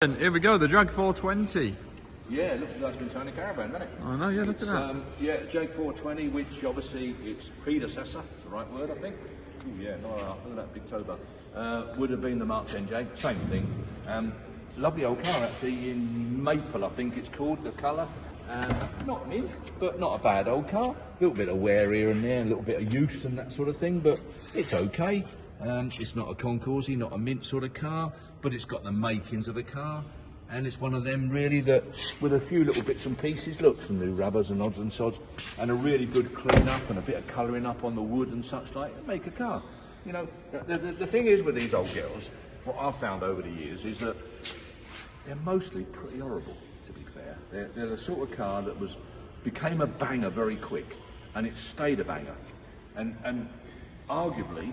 And here we go, the Jag 420. Yeah, it looks as though it's been towing a caravan, doesn't it? I know, yeah, look at that. Yeah, Jag 420, which obviously its predecessor, is the right word, I think. Oh yeah, look at that big tow bar. Would have been the Mark 10 Jag, same thing. Lovely old car actually, in maple I think it's called, the colour. Not mint, but not a bad old car. A little bit of wear here and there, a little bit of use and that sort of thing, but it's okay. It's not a concours-y, not a mint sort of car, but it's got the makings of a car, and it's one of them really that, with a few little bits and pieces, look, some new rubbers and odds and sods, and a really good clean up and a bit of colouring up on the wood and such like, make a car. You know, the thing is with these old girls, what I've found over the years is that they're mostly pretty horrible, to be fair. They're the sort of car that became a banger very quick, and it stayed a banger, and arguably,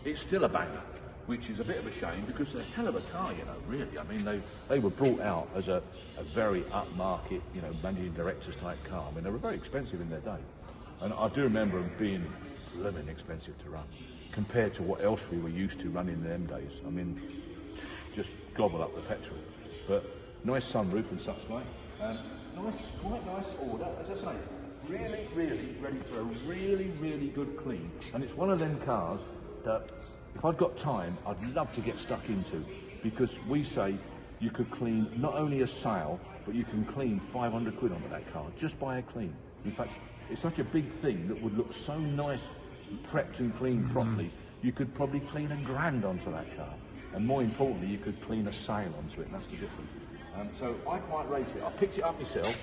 it's still a banger, which is a bit of a shame because they're a hell of a car, you know, really. I mean, they were brought out as a very upmarket, you know, managing directors type car. I mean, they were very expensive in their day. And I do remember them being blooming expensive to run compared to what else we were used to running in them days. I mean, just gobble up the petrol. But nice sunroof and such like. Quite nice order, as I say. Really, really ready for a really, really good clean. And it's one of them cars that if I'd got time, I'd love to get stuck into, because we say you could clean not only a sail, but you can clean 500 quid onto that car just by a clean. In fact, it's such a big thing that would look so nice, prepped and cleaned properly. You could probably clean £1,000 onto that car, and more importantly, you could clean a sail onto it, and that's the difference. So I quite rate it. I picked it up myself.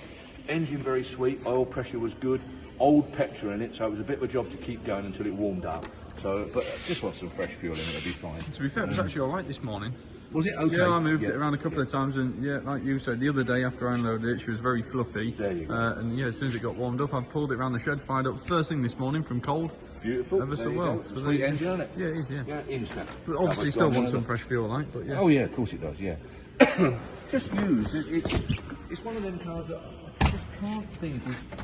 Engine very sweet, oil pressure was good, old petrol in it, so it was a bit of a job to keep going until it warmed up. So, but just want some fresh fuel in it, it'll be fine. To be fair, it was actually all right this morning. Was it okay? Yeah, I moved it around a couple of times, and yeah, like you said, the other day after I unloaded it, she was very fluffy. There you go. And yeah, as soon as it got warmed up, I pulled it around the shed, fired up first thing this morning from cold. Beautiful. Ever so well. So sweet engine, isn't it? Yeah, it is, yeah. Yeah, instant. But obviously still want some fresh fuel, like, but yeah. Oh yeah, of course it does, yeah. Just used, it's one of them cars that I just can't think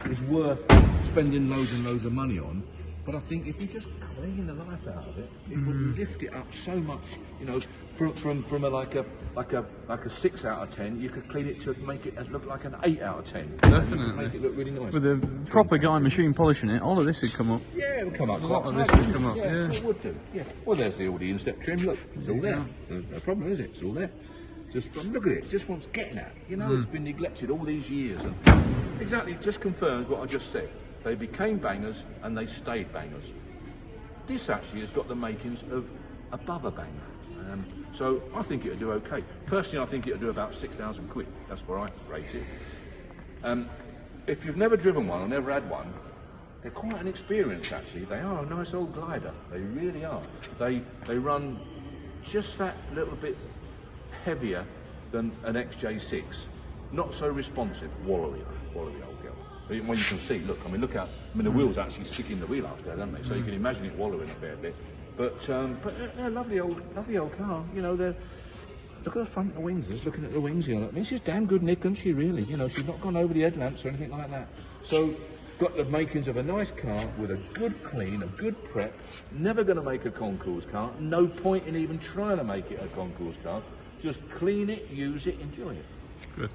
is worth spending loads and loads of money on. But I think if you just clean the life out of it, it would lift it up so much. You know, from like a 6 out of 10, you could clean it to make it look like an 8 out of 10. Definitely. Make it look really nice. With a proper guy machine polishing it, all of this would come up. Yeah, it would come up. A lot of this would come up. Yeah, it would do. Yeah. Well, there's the Audi instep trim. Look, it's all there. So no problem, is it? It's all there. Just look at it. Just wants getting at. You know, it's been neglected all these years, and exactly just confirms what I just said. They became bangers and they stayed bangers. This actually has got the makings of above a banger. So I think it'll do okay. Personally, I think it'll do about 6,000 quid. That's where I rate it. If you've never driven one or never had one, they're quite an experience actually. They are a nice old glider. They really are. They run just that little bit heavier than an XJ6. Not so responsive. Wallowy old girl. Well, you can see, look, I mean, the wheels actually stick in the wheel arch there, don't they? So you can imagine it wallowing a fair bit. But they're a lovely old car. You know, look at the front of the wings. Just looking at the wings here. I mean, she's damn good nick, isn't she? Really, you know, she's not gone over the headlamps or anything like that. So, got the makings of a nice car with a good clean, a good prep. Never going to make a concours car. No point in even trying to make it a concours car. Just clean it, use it, enjoy it. Good.